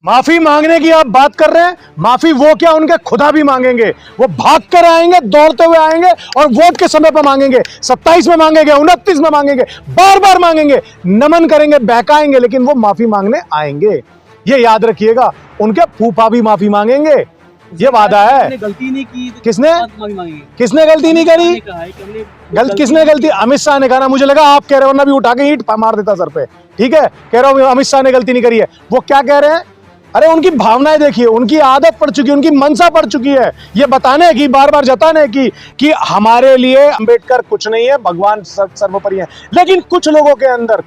माफी मांगने की आप बात कर रहे हैं, माफी वो क्या उनके खुदा भी मांगेंगे। वो भाग कर आएंगे, दौड़ते हुए आएंगे और वोट के समय पर मांगेंगे, 27 में मांगेंगे, 29 में मांगेंगे, बार बार मांगेंगे, नमन करेंगे, बहकाएंगे, लेकिन वो माफी मांगने आएंगे। ये याद रखिएगा, उनके फूफा भी माफी मांगेंगे, ये वादा है। गलती नहीं की तो किसने किसने गलती नहीं करी? किसने गलती? अमित शाह ने कहा ना। मुझे लगा आप कह रहे हो, वरना भी उठा के ईंट मार देता सर पे। ठीक है, कह रहा हूं अमित शाह ने गलती नहीं करी है। वो क्या कह रहे हैं? अरे उनकी भावनाएं देखिए, उनकी आदत पड़ चुकी है, उनकी मनसा पड़ चुकी है ये बताने की, बार बार जताने की कि हमारे लिए अंबेडकर कुछ नहीं है, भगवान सर्वोपरि है। लेकिन कुछ लोगों के अंदर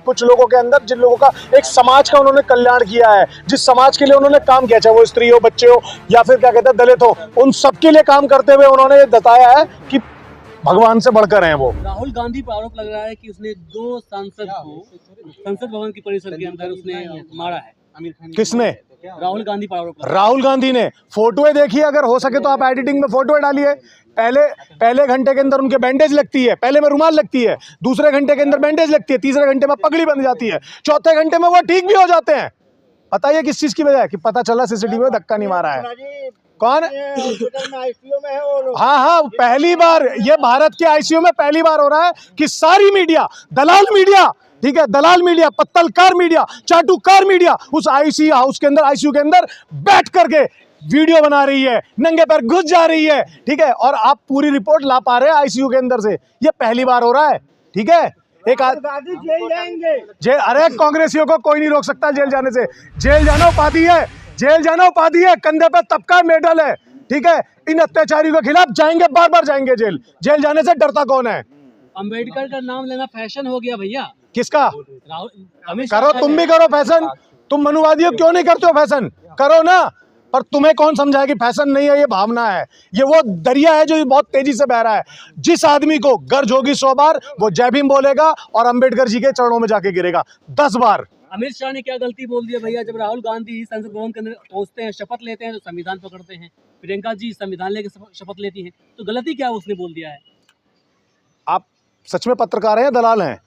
जिन लोगों का एक समाज का उन्होंने कल्याण किया है, जिस समाज के लिए उन्होंने काम किया, चाहे वो स्त्री हो, बच्चे हो, या फिर क्या कहते हैं दलित हो, उन सबके लिए काम करते हुए उन्होंने ये बताया है कि भगवान से बढ़कर हैं वो। राहुल गांधी पर आरोप लग रहा है कि उसने 2 सांसद को संसद भवन की परिसर के अंदर उसने मारा है। आमिर खान किसने? राहुल गांधी पर आरोप। राहुल गांधी ने। फोटोएं देखिए, अगर हो सके तो आप एडिटिंग में फोटोएं डालिए। पहले घंटे के अंदर उनके बैंडेज लगती है, पहले में रुमाल लगती है, दूसरे घंटे के अंदर बैंडेज लगती है, तीसरे घंटे में पगड़ी बन जाती है, चौथे घंटे में वो ठीक भी हो जाते हैं। बताइए किस चीज की वजह है? कि पता चला सीसीटीवी में धक्का नहीं मारा है। कौन? आईसीयू में है और हाँ, पहली बार ये भारत के आईसीयू में पहली बार हो रहा है कि सारी मीडिया, दलाल मीडिया, ठीक है, दलाल मीडिया, पत्तलकार मीडिया, चाटुकार मीडिया उस आईसीयू हाउस के अंदर, आईसीयू के अंदर बैठ करके वीडियो बना रही है, नंगे पैर घुस जा रही है। ठीक है, और आप पूरी रिपोर्ट ला पा रहे हैं आईसीयू के अंदर से। ये पहली बार हो रहा है। ठीक है, एक जेल जाएंगे। जेल, अरे कांग्रेसियों को कोई नहीं रोक सकता जेल जाने से। जेल जाना उपाधि है, जेल जाना उपाधि है, कंधे पे तबका मेडल है। ठीक है, इन अत्याचारियों के खिलाफ जाएंगे, बार बार जाएंगे जेल। जेल जाने से डरता कौन है? अंबेडकर का नाम लेना फैशन हो गया भैया। किसका? राहुल करो, तुम भी करो फैशन। तुम मनुवादी हो, क्यों नहीं करते हो फैशन? करो ना। पर तुम्हें कौन समझाया कि फैशन नहीं है, ये भावना है। ये वो दरिया है जो बहुत तेजी से बह रहा है। जिस आदमी को गर्ज होगी 100 बार, वो जय भीम बोलेगा और अंबेडकर जी के चरणों में जाके गिरेगा 10 बार। अमित शाह ने क्या गलती बोल दी है भैया? जब राहुल गांधी संसद भवन के अंदर पहुंचते हैं, शपथ लेते हैं, तो संविधान पकड़ते हैं। प्रियंका जी संविधान लेके शपथ लेती हैं, तो गलती क्या उसने बोल दिया है? आप सच में पत्रकार हैं या दलाल हैं?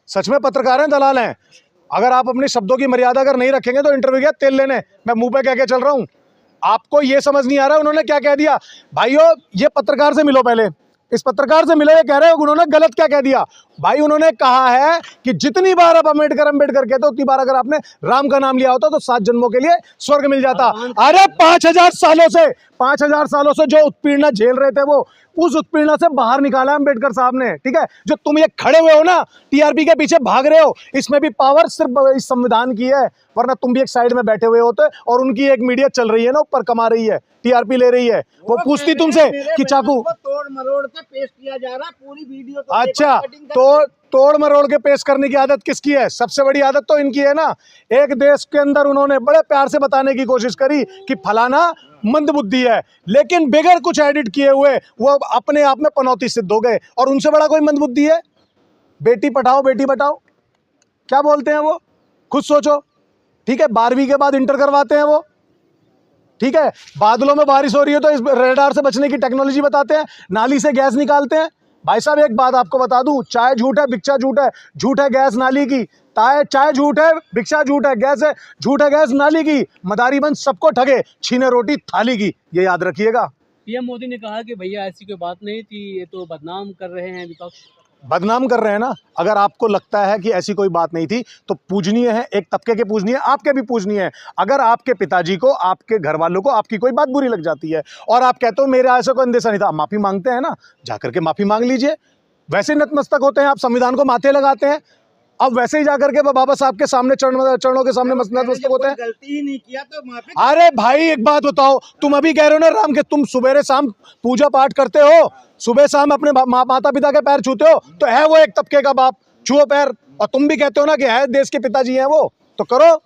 सच में पत्रकार हैं, दलाल हैं? अगर आप अपने शब्दों की मर्यादा अगर नहीं रखेंगे तो इंटरव्यू गया तेल लेने, मैं मुंह पे कह के चल रहा हूं। आपको ये समझ नहीं आ रहा उन्होंने क्या कह दिया? भाइयों, ये पत्रकार से मिलो, पहले इस पत्रकार से मिलो, ये कह रहे हो उन्होंने गलत क्या कह दिया। भाई, उन्होंने कहा है कि जितनी बार आप अंबेडकर अंबेडकर कहते हो, उतनी बार अगर आपने राम का नाम लिया होता तो 7 जन्मों के लिए स्वर्ग मिल जाता। अरे 5000 सालों से जो उत्पीड़ना झेल रहे थे, वो उस उत्पीड़ना से बाहर निकाला अंबेडकर साहब ने। ठीक है, जो तुम ये खड़े हुए हो ना, टीआरपी के पीछे भाग रहे हो, इसमें भी पावर सिर्फ इस संविधान की है, वरना तुम भी एक साइड में बैठे हुए होते। और उनकी एक मीडिया चल रही है ना, ऊपर कमा रही है, टीआरपी ले रही है। वो पूछती तुमसे कि चाकू तोड़ मरोड़ के पेश किया जा रहा, पूरी वीडियो तो अच्छा, तोड़ मरोड़ के पेश करने की आदत किसकी है? सबसे बड़ी आदत तो इनकी है ना। एक देश के अंदर उन्होंने बड़े प्यार से बताने की कोशिश करी कि फलाना मंदबुद्धि है, लेकिन बगैर कुछ एडिट किए हुए वो अपने आप में पनौती सिद्ध हो गए। और उनसे बड़ा कोई मंदबुद्धि है? बेटी पढ़ाओ बेटी बचाओ, क्या बोलते हैं वो? खुद सोचो। ठीक है, 12वीं के बाद इंटर करवाते हैं वो। ठीक है, बादलों में बारिश हो रही है तो इस रेडार से बचने की टेक्नोलॉजी बताते हैं, नाली से गैस निकालते हैं। भाई साहब, एक बात आपको बता दूं, चाय झूठ है, भिक्षा झूठ है। झूठ है गैस नाली की, चाय झूठ है, भिक्षा झूठ है, गैस है झूठ है, गैस नाली की। मदारी बंद सबको ठगे, छीने रोटी थाली की, ये याद रखिएगा। पीएम मोदी ने कहा कि भैया ऐसी कोई बात नहीं थी, ये तो बदनाम कर रहे हैं विपक्ष। बदनाम कर रहे हैं ना। अगर आपको लगता है कि ऐसी कोई बात नहीं थी तो पूजनीय है, एक तबके के पूजनीय, आपके भी पूजनीय है। अगर आपके पिताजी को, आपके घर वालों को आपकी कोई बात बुरी लग जाती है और आप कहते हो मेरे ऐसा कोई अंदेशा नहीं था, माफी मांगते हैं ना, जाकर के माफी मांग लीजिए। वैसे नतमस्तक होते हैं आप, संविधान को माथे लगाते हैं, अब वैसे ही जाकर के बाबा साहब के सामने चरणों के सामने नतमस्तक होते हैं। गलती ही नहीं किया तो माफी। अरे भाई, एक बात बताओ, तुम अभी कह रहे हो ना राम के तुम सुबह शाम पूजा पाठ करते हो, सुबह शाम अपने माता पिता के पैर छूते हो, तो है वो एक तबके का बाप, छुओ पैर। और तुम भी कहते हो ना कि है देश के पिताजी हैं वो, तो करो।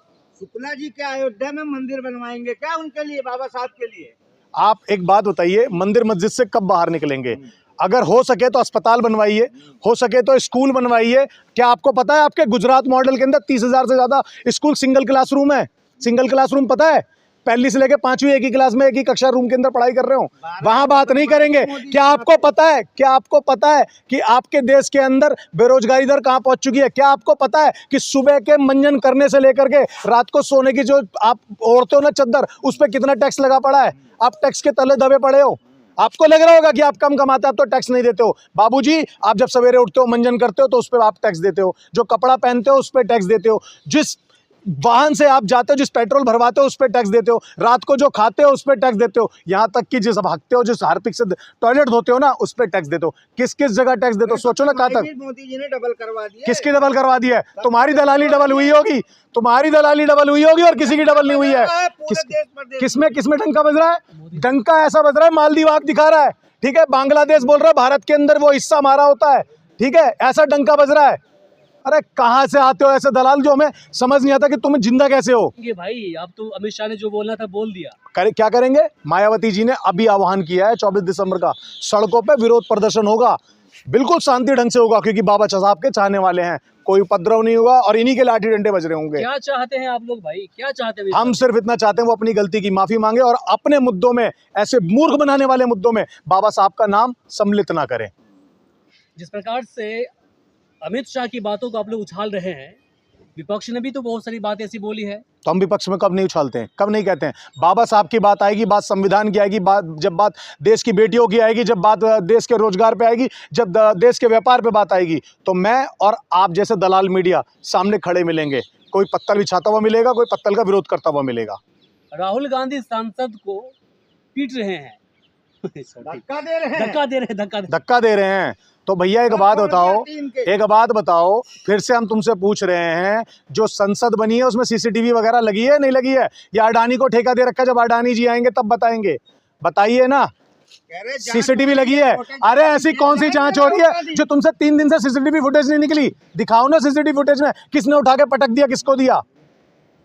शुक्ला जी क्या अयोध्या में मंदिर बनवाएंगे क्या उनके लिए, बाबा साहब के लिए? आप एक बात बताइए, मंदिर मस्जिद से कब बाहर निकलेंगे? अगर हो सके तो अस्पताल बनवाइए, हो सके तो स्कूल बनवाइए। क्या आपको पता है आपके गुजरात मॉडल के अंदर 30,000 से ज्यादा स्कूल सिंगल क्लासरूम है? सिंगल क्लासरूम पता है? पहली से लेकर 5वीं एक ही क्लास में एक ही कक्षा रूम के अंदर पढ़ाई कर रहे हो, वहां बात नहीं करेंगे। क्या आपको पता है कि आपके देश के अंदर बेरोजगारी दर कहां पहुंच चुकी है? क्या आपको पता है कि सुबह के मंजन करने से लेकर के रात को सोने की जो आप ओढ़ते हो ना चद्दर, उस पर कितना टैक्स लगा पड़ा है? आप टैक्स के तले दबे पड़े हो। आपको लग रहा होगा कि आप कम कमाते हो, आप तो टैक्स नहीं देते हो। बाबूजी, आप जब सवेरे उठते हो, मंजन करते हो, तो उस पर आप टैक्स देते हो। जो कपड़ा पहनते हो उस पर टैक्स देते हो। जिस वाहन से आप जाते हो, जिस पेट्रोल भरवाते हो उस पर टैक्स देते हो। रात को जो खाते हो उस पर टैक्स देते हो। यहाँ तक कि जिस भागते हो, जिस हार्पिक से टॉयलेट धोते हो ना, उस पर टैक्स देते हो। किस किस जगह टैक्स देते हो? सोचो ना कहाँ तक। मोदी जी ने डबल करवा दिया। किसकी डबल करवा दी है? तुम्हारी दलाली डबल हुई होगी, तुम्हारी दलाली डबल हुई होगी, और किसी की डबल नहीं हुई है। किसमें डंका बज रहा है? डंका ऐसा बज रहा है मालदीव आग दिखा रहा है, ठीक है। बांग्लादेश बोल रहा है भारत के अंदर वो हिस्सा हमारा होता है, ठीक है। ऐसा डंका बज रहा है। अरे कहां से आते हो ऐसे दलाल, जो हमें समझ नहीं आता कि तुम जिंदा कैसे हो। ये भाई, आप तो अमित शाह ने जो बोलना था बोल दिया। क्या करेंगे? मायावती जी ने अभी आह्वान किया है 24 दिसंबर का, सड़कों पे विरोध प्रदर्शन होगा, बिल्कुल शांति ढंग से होगा, क्योंकि बाबा साहब के चाहने वाले हैं। कोई उपद्रव नहीं होगा और इन्हीं के लाठी डंडे बज रहे होंगे। क्या चाहते हैं आप लोग भाई, क्या चाहते हैं? हम सिर्फ इतना चाहते हैं वो अपनी गलती की माफी मांगे और अपने मुद्दों में, ऐसे मूर्ख बनाने वाले मुद्दों में बाबा साहब का नाम सम्मिलित ना करें। जिस प्रकार से अमित शाह की बातों को आप लोग उछाल रहे हैं, विपक्ष ने भी तो बहुत सारी बात ऐसी बोली है। तो हम विपक्ष में कब नहीं उछालते हैं, कब नहीं कहते हैं? बाबा साहब की बात आएगी, बात संविधान की आएगी, जब बात देश की बेटियों की आएगी, जब बात देश के रोजगार पे आएगी, जब देश के व्यापार पे बात आएगी, तो मैं और आप जैसे दलाल मीडिया सामने खड़े मिलेंगे। कोई पत्तल बिछाता हुआ मिलेगा, कोई पत्तल का विरोध करता हुआ मिलेगा। राहुल गांधी सांसद को पीट रहे हैं, धक्का दे रहे हैं। तो भैया एक बात बताओ, फिर से हम तुमसे पूछ रहे हैं, जो संसद बनी है उसमें सीसीटीवी वगैरह लगी है नहीं लगी है? या अडानी को ठेका दे रखा है, जब अडानी जी आएंगे तब बताएंगे? बताइए ना, सीसीटीवी लगी है। अरे ऐसी कौन सी जांच हो रही है जो तुमसे 3 दिन से सीसीटीवी फुटेज नहीं निकली? दिखाओ ना सीसीटीवी फुटेज में किसने उठा के पटक दिया, किसको दिया।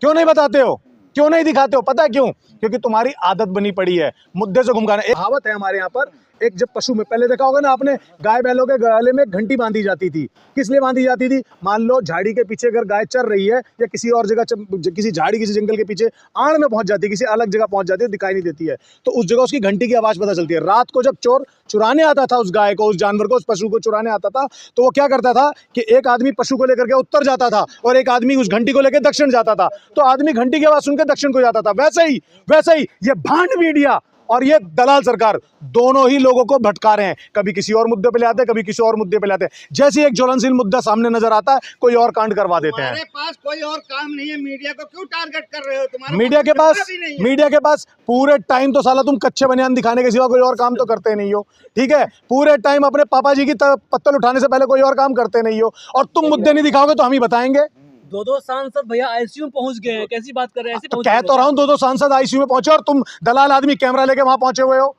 क्यों नहीं बताते हो, क्यों नहीं दिखाते हो? पता है क्यों? क्योंकि तुम्हारी आदत बनी पड़ी है मुद्दे से घुमकाना। एक कहावत है हमारे यहाँ पर, एक जब पशु में, पहले देखा होगा ना आपने, गाय बैलों के गले में घंटी बांधी जाती थी। किस लिए बांधी जाती थी? मान लो झाड़ी के पीछे अगर गाय चर रही है, या किसी और जगह किसी झाड़ी, किसी जंगल के पीछे आड़ में पहुंच जाती है, किसी अलग जगह पहुंच जाती है, दिखाई नहीं देती है, तो उस जगह उसकी घंटी की आवाज पता चलती है। रात को जब चोर चुराने आता था उस गाय को, उस जानवर को, उस पशु को चुराने आता था, तो वो क्या करता था कि एक आदमी पशु को लेकर के उत्तर जाता था और एक आदमी उस घंटी को लेकर दक्षिण जाता था। तो आदमी घंटी की आवाज सुनकर दक्षिण को जाता था। वैसे ही ये भांड मीडिया और ये दलाल सरकार दोनों ही लोगों को भटका रहे हैं। कभी किसी और मुद्दे पे ले आते हैं, कभी किसी और मुद्दे पे ले आते हैं। जैसे एक ज्वलनशील मुद्दा सामने नजर आता है, कोई और कांड करवा देते हैं। हमारे पास कोई और काम नहीं है, मीडिया को क्यों टारगेट कर रहे हो? तुम्हारे मीडिया के पास पूरे टाइम तो साला तुम कच्चे बनियान दिखाने के सिवा कोई और काम तो करते नहीं हो, ठीक है। पूरे टाइम अपने पापा जी की पत्तल उठाने से पहले कोई और काम करते नहीं हो, और तुम मुद्दे नहीं दिखाओगे तो हम ही बताएंगे। 2 सांसद भैया आईसीयू में पहुंच गए हैं, कैसी बात कर रहे हैं? ऐसे तो कह तो रहा हूं, 2 सांसद आईसीयू में पहुंचे और तुम दलाल आदमी कैमरा लेके वहां पहुंचे हुए हो,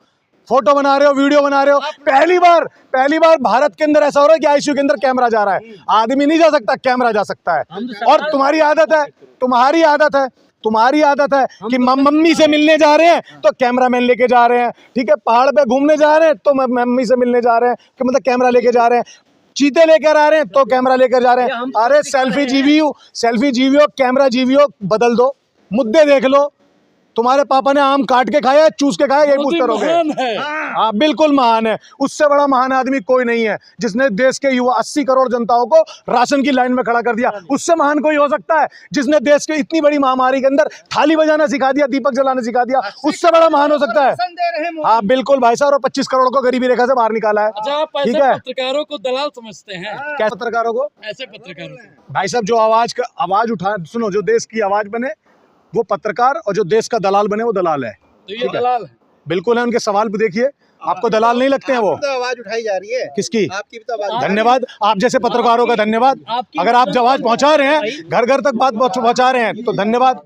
फोटो बना रहे हो, वीडियो बना रहे हो। पहली बार भारत के अंदर ऐसा हो रहा है कि आईसीयू के अंदर कैमरा जा रहा है। आदमी नहीं जा सकता, कैमरा जा सकता है। और तुम्हारी आदत है कि मम्मी से मिलने जा रहे हैं तो कैमरामैन लेके जा रहे हैं, ठीक है। पहाड़ पे घूमने जा रहे हैं तो मम्मी से मिलने जा रहे हैं, कि मतलब कैमरा लेके जा रहे हैं। चीते लेकर आ रहे हैं तो कैमरा लेकर जा रहे हैं। अरे सेल्फी जीवियो, कैमरा जीवियो, बदल दो, मुद्दे देख लो। तुम्हारे पापा ने आम काट के खाया, चूस के खाया, यही पूछते रहोगे। हाँ बिल्कुल महान है, उससे बड़ा महान आदमी कोई नहीं है, जिसने देश के युवा 80 करोड़ जनताओं को राशन की लाइन में खड़ा कर दिया। उससे महान कोई हो सकता है जिसने देश के इतनी बड़ी महामारी के अंदर थाली बजाना सिखा दिया, दीपक जलाना सिखा दिया? उससे बड़ा महान हो सकता है? हाँ बिल्कुल भाई साहब, और 25 करोड़ को गरीबी रेखा से बाहर निकाला है। ठीक है, पत्रकारों को दलाल समझते हैं? कैसे पत्रकारों को? ऐसे पत्रकारों को भाई साहब, जो आवाज उठा, सुनो, जो देश की आवाज बने वो पत्रकार, और जो देश का दलाल बने वो दलाल है। तो ये दलाल है? बिल्कुल है। उनके सवाल भी देखिए, आपको दलाल नहीं लगते हैं वो? तो आवाज उठाई जा रही है। किसकी? आपकी भी तो आवाज। धन्यवाद, आप जैसे पत्रकारों का धन्यवाद। अगर आप आवाज पहुंचा रहे हैं, घर घर तक बात पहुंचा रहे हैं, तो धन्यवाद।